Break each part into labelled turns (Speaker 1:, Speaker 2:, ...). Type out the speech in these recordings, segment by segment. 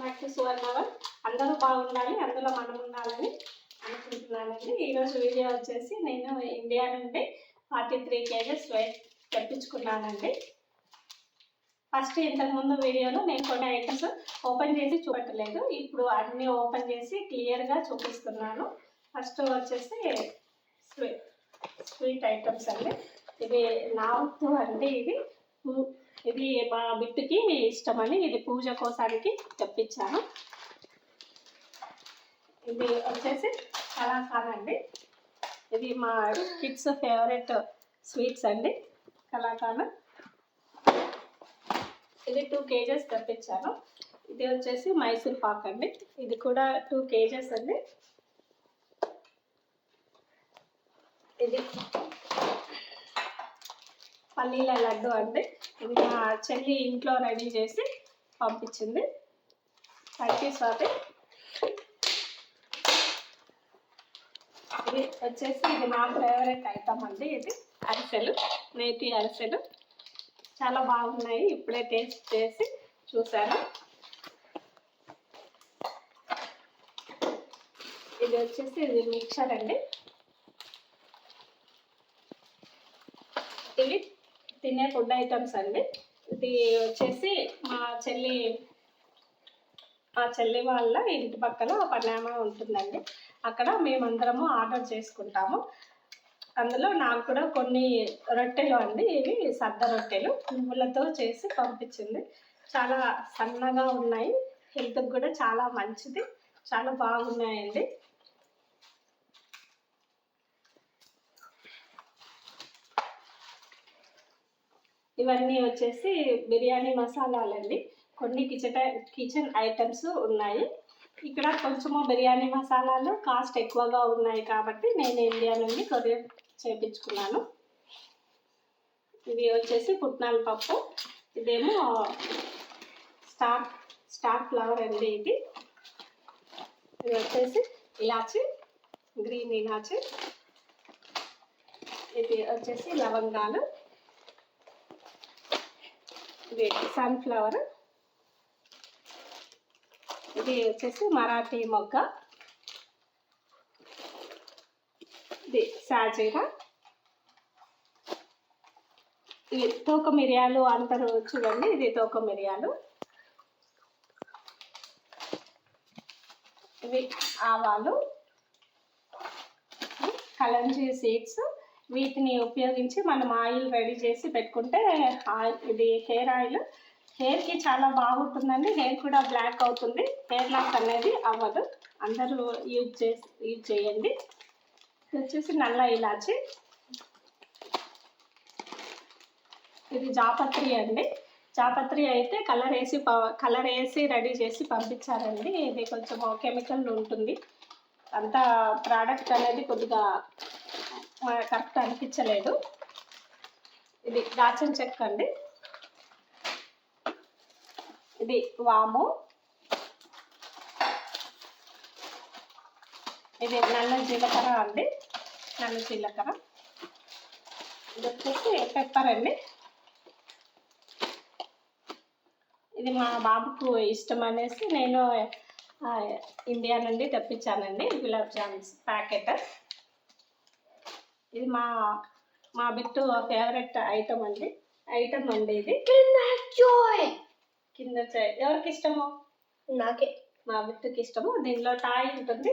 Speaker 1: Back to సువర్ణవర్. అందరూ బాగుండాలి, అందులో మనం ఉండాలని అనుకుంటున్నానండి. ఈరోజు వీడియో వచ్చేసి నేను ఇండియా నుండి 43 kgs వెయిట్ తెప్పించుకున్నానండి. ఫస్ట్ ఇంతకుముందు వీడియోలో నేను కొన్ని ఐటమ్స్ ఓపెన్ చేసి చూపెట్టలేదు, ఇప్పుడు అన్నీ ఓపెన్ చేసి క్లియర్గా చూపిస్తున్నాను. ఫస్ట్ వచ్చేసి స్వీట్ ఐటమ్స్ అండి. ఇది నావత్తు అండి. ఇది మా బిట్టుకి ఇష్టమని ఇది పూజ కోసానికి తెప్పించాను. ఇది వచ్చేసి కలాకాన్ అండి. ఇది మా కిడ్స్ ఫేవరెట్ స్వీట్స్ అండి, కలాకాన్. ఇది 2 kgs తెప్పించాను. ఇది వచ్చేసి మైసూర్ పాక్ అండి. ఇది కూడా 2 kgs అండి. ఇది పల్లీల లడ్డు అండి. ఇది మా చెల్లి ఇంట్లో రెడీ చేసి పంపించింది. Thank you Swathi. ఇది వచ్చేసి ఇది నా ఫేవరెట్ ఐటమ్ అండి. ఇది అరిసెలు, నేతి అరిసెలు చాలా బాగున్నాయి. ఇప్పుడే టేస్ట్ చేసి చూసాను. ఇది వచ్చేసి ఇది మిక్చర్ అండి. ఇవి తినే ఫుడ్ ఐటమ్స్ అండి. ఇది వచ్చేసి మా చెల్లి వాళ్ళ ఇంటి పక్కన పనామా ఉంటుందండి. అక్కడ మేమందరము ఆర్డర్ చేసుకుంటాము. అందులో నాకు కూడా కొన్ని రొట్టెలు అండి. ఇవి సద్ద రొట్టెలు నువ్వులతో చేసి పంపించింది. చాలా సన్నగా ఉన్నాయి, హెల్త్కి కూడా చాలా మంచిది, చాలా బాగున్నాయండి. ఇవన్నీ వచ్చేసి బిర్యానీ మసాలాలండి. కొన్ని కిచెన్ ఐటమ్స్ ఉన్నాయి. ఇక్కడ కొంచెము బిర్యానీ మసాలాలు కాస్ట్ ఎక్కువగా ఉన్నాయి కాబట్టి నేను ఇండియా నుండి కొరియర్ చేయించుకున్నాను. ఇవి వచ్చేసి పుట్నాల పప్పు. ఇదేమో స్టార్ ఫ్లవర్ అండి. ఇది వచ్చేసి ఇలాచి, గ్రీన్ ఇలాచి. ఇది వచ్చేసి లవంగాలు. ఇది సన్ఫ్లవర్. ఇది వచ్చేసి మరాఠీ మొగ్గ. ఇది సాజీరా. ఇవి తోక మిరియాలు అంటారు చూడండి, ఇది తోక మిరియాలు. ఇవి ఆవాలు, కలంజీ సీడ్స్. వీటిని ఉపయోగించి మనం ఆయిల్ రెడీ చేసి పెట్టుకుంటే ఇది హెయిర్ ఆయిల్. హెయిర్కి చాలా బాగుంటుందండి. హెయిర్ కూడా బ్లాక్ అవుతుంది, హెయిర్ లాస్ అనేది అవ్వదు. అందరూ యూజ్ చేయండి. ఇది వచ్చేసి నల్ల ఇలాచి. ఇది జాపత్రి అండి. జాపత్రి అయితే కలర్ వేసి రెడీ చేసి పంపించారండి. ఇది కొంచెం కెమికల్ ఉంటుంది, అంత ప్రోడక్ట్ అనేది కొద్దిగా కరెక్ట్ అనిపించలేదు. ఇది దాల్చిన చెక్క అండి. ఇది వాము. ఇది నల్ల జీలకర్ర అండి, నల్ల జీలకర్ర. ఇది వచ్చేసి పెప్పర్ అండి. ఇది మా బాబుకు ఇష్టం అనేసి నేను ఇండియా నుండి తెప్పించానండి, గులాబ్ జామ్స్ ప్యాకెట్. ఇది మా బిట్టు ఫేవరెట్ ఐటమ్ అండి. ఇది కిందర్ జాయ్ ఎవరికి ఇష్టమో? నాకే, మా బిట్టుకి ఇష్టము. దీనిలో టాయ్ ఉంటుంది.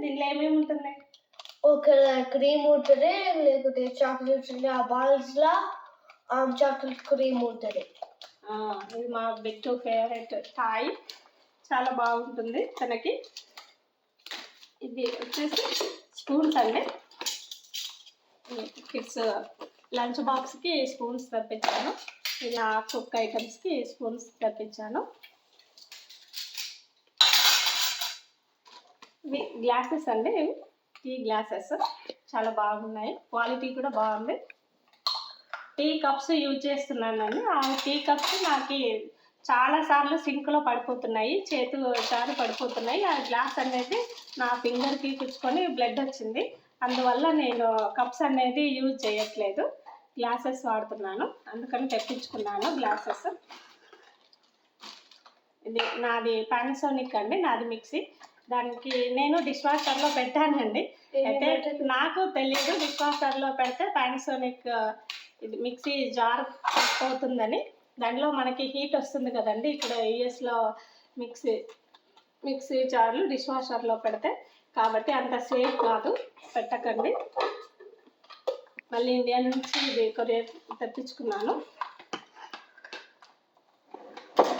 Speaker 1: దీనిలో ఏమేమి ఉంటుంది?
Speaker 2: ఒక క్రీమ్ ఉంటుంది, లేకపోతే చాక్లెట్ ఉంటుంది. ఆ బాల్స్ లా చాక్లెట్ క్రీమ్ ఉంటుంది.
Speaker 1: ఇది మా బిట్టు ఫేవరెట్ టాయ్, చాలా బాగుంటుంది తనకి. ఇది వచ్చేసి స్పూన్స్ అండి. కిడ్స్ లంచ్ బాక్స్కి స్పూన్స్ తెప్పించాను. ఇలా కుక్ ఐటమ్స్కి స్పూన్స్ తెప్పించాను. ఇవి గ్లాసెస్ అండి. ఇవి టీ గ్లాసెస్ చాలా బాగున్నాయి, క్వాలిటీ కూడా బాగుంది. టీ కప్స్ యూజ్ చేస్తున్నానండి. ఆ టీ కప్స్ నాకు చాలాసార్లు సింక్లో పడిపోతున్నాయి, చేతులు జారి పడిపోతున్నాయి. ఆ గ్లాస్ అనేది నా ఫింగర్కి కుచ్చుకొని బ్లడ్ వచ్చింది. అందువల్ల నేను కప్స్ అనేది యూజ్ చేయట్లేదు, గ్లాసెస్ వాడుతున్నాను. అందుకని తెప్పించుకున్నాను గ్లాసెస్. ఇది నాది పానాసోనిక్ అండి, నాది మిక్సీ. దానికి నేను డిష్ వాషర్లో పెట్టానండి. అయితే నాకు తెలియదు డిష్ వాషర్లో పెడితే పానాసోనిక్ ఇది మిక్సీ జార్ అవుతుందని. దాంట్లో మనకి హీట్ వస్తుంది కదండి, ఇక్కడ యూఎస్లో మిక్సీ జార్లు డిష్ వాషర్లో పెడితే, కాబట్టి అంత సేఫ్ కాదు, పెట్టకండి. మళ్ళీ ఇండియా నుంచి ఇది కొరియర్ తెప్పించుకున్నాను.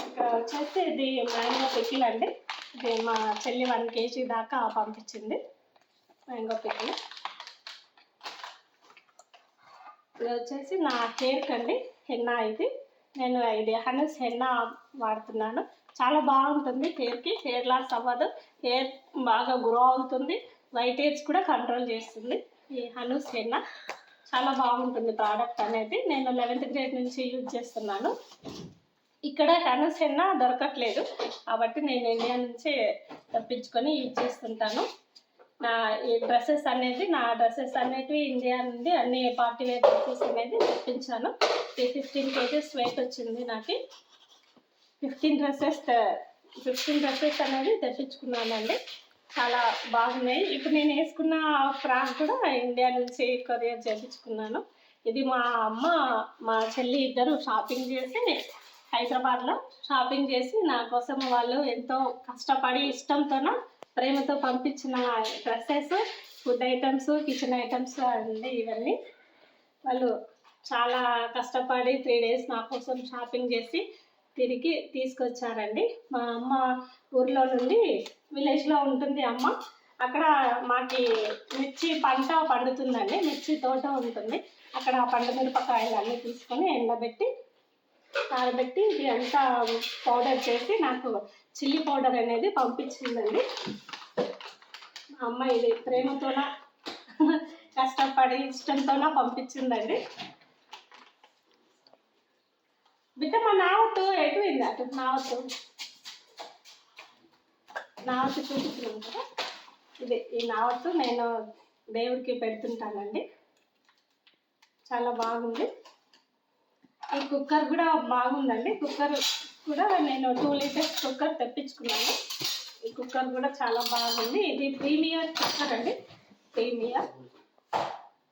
Speaker 1: ఇక్కడ వచ్చేసి ఇది మ్యాంగో పికిల్ అండి. ఇది మా చెల్లి 1 kg దాకా పంపించింది మ్యాంగో పికిల్. ఇది వచ్చేసి నా హెయిర్కి అండి, హెన్నా. నేను ఇది హనస్ హెన్నా వాడుతున్నాను. చాలా బాగుంటుంది హెయిర్కి, హెయిర్ లాస్ అవ్వదు, హెయిర్ బాగా గ్రో అవుతుంది, వైట్ హెయిర్స్ కూడా కంట్రోల్ చేస్తుంది ఈ హనూస్ హెన్నా. చాలా బాగుంటుంది ప్రోడక్ట్ అనేది. నేను 11th grade నుంచి యూజ్ చేస్తున్నాను. ఇక్కడ హనూస్ హెన్నా దొరకట్లేదు కాబట్టి నేను ఇండియా నుంచి తెప్పించుకొని యూజ్ చేస్తుంటాను. నా డ్రెస్సెస్ అనేవి ఇండియా నుండి అన్ని పార్టీ వేర్ డ్రెస్సెస్ అనేది తెప్పించాను. 15 kgs వెయిట్ వచ్చింది నాకు. 15 డ్రెస్సెస్ అనేది తెప్పించుకున్నానండి. చాలా బాగున్నాయి. ఇప్పుడు నేను వేసుకున్న ఫ్రాక్ కూడా ఇండియా నుంచి కొరియర్ చేయించుకున్నాను. ఇది మా అమ్మ మా చెల్లి ఇద్దరు షాపింగ్ చేసి హైదరాబాద్లో షాపింగ్ చేసి నా కోసం వాళ్ళు ఎంతో కష్టపడి ఇష్టంతోన ప్రేమతో పంపించిన dresses, food items, kitchen items అండి ఇవన్నీ. వాళ్ళు చాలా కష్టపడి 3 days నా కోసం షాపింగ్ చేసి తిరిగి తీసుకొచ్చారండి. మా అమ్మ ఊర్లో నుండి, విలేజ్లో ఉంటుంది అమ్మ, అక్కడ మాకి మిర్చి పంట పండుతుందండి, మిర్చి తోట ఉంటుంది. అక్కడ పండు మిరపకాయలు అన్నీ తీసుకొని ఎండబెట్టి ఆరబెట్టి ఇది అంతా పౌడర్ చేసి నాకు చిల్లీ పౌడర్ అనేది పంపించిందండి. మా అమ్మ ఇది ప్రేమతోన కష్టపడి ఇష్టంతోన పంపించిందండి. బిడ్డ మా నావత్తు ఎటుపోయింది? అటు నావత్తు చూపించినాం కదా, ఈ నావత్తు నేను దేవుడికి పెడుతుంటానండి. చాలా బాగుంది. ఈ కుక్కర్ కూడా బాగుందండి. కుక్కర్ కూడా నేను 2 liters కుక్కర్ తెప్పించుకున్నాను. ఈ కుక్కర్ కూడా చాలా బాగుంది. ఇది ప్రీమియర్ కుక్కర్ అండి, ప్రీమియర్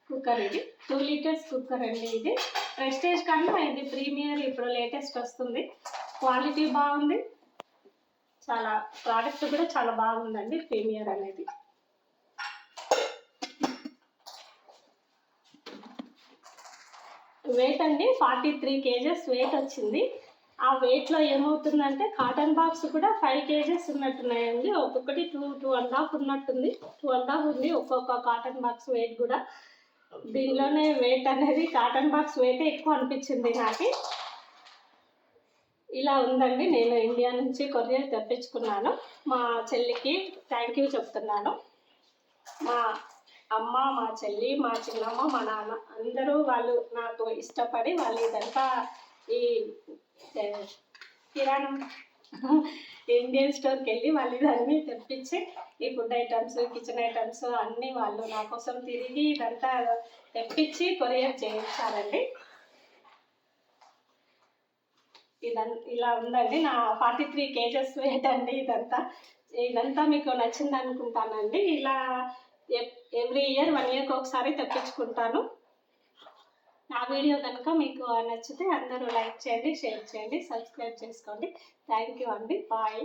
Speaker 1: కుక్కర్. ఇది 2 liters కుక్కర్ అండి. ఇది ప్రెస్టేజ్ కన్నా ఇది ప్రీమియర్ ఇప్పుడు లేటెస్ట్ వస్తుంది. క్వాలిటీ బాగుంది, చాలా ప్రోడక్ట్ కూడా చాలా బాగుందండి ప్రీమియర్ అనేది. వెయిట్ అండి 43 kgs వెయిట్ వచ్చింది. ఆ వెయిట్లో ఏమవుతుందంటే కాటన్ బాక్స్ కూడా 5 kgs ఉన్నట్టున్నాయండి. ఒక్కొక్కటి 2.5 ఉన్నట్టుంది, 2.5 ఉంది ఒక్కొక్క కాటన్ బాక్స్ వెయిట్ కూడా. దీనిలోనే వెయిట్ అనేది కాటన్ బాక్స్ వెయిట్ ఎక్కువ అనిపించింది నాకు. ఇలా ఉందండి. నేను ఇండియా నుంచి కొరియర్ తెప్పించుకున్నాను. మా చెల్లికి థ్యాంక్ యూ చెప్తున్నాను. మా అమ్మ, మా చెల్లి, మా చిన్నమ్మ, మా నాన్న అందరూ వాళ్ళు నాకు ఇష్టపడి వాళ్ళు ఇదంతా ఈ కిరాణం ఇండియన్ స్టోర్కి వెళ్ళి వాళ్ళు ఇదన్నీ తెప్పించి ఈ ఫుడ్ ఐటమ్స్, కిచెన్ ఐటమ్స్ అన్నీ వాళ్ళు నా కోసం తిరిగి ఇదంతా తెప్పించి కొరియర్ చేయించారండి. ఇలా ఉందండి నా 43 kgs వెయిట్ అండి. ఇదంతా మీకు నచ్చింది అనుకుంటానండి. ఇలా ఎవ్రీ ఇయర్ 1 yearకి ఒకసారి తెప్పించుకుంటాను. నా వీడియో కనుక మీకు నచ్చితే అందరూ లైక్ చేయండి, షేర్ చేయండి, సబ్స్క్రైబ్ చేసుకోండి. థ్యాంక్ యూ అండి. బాయ్.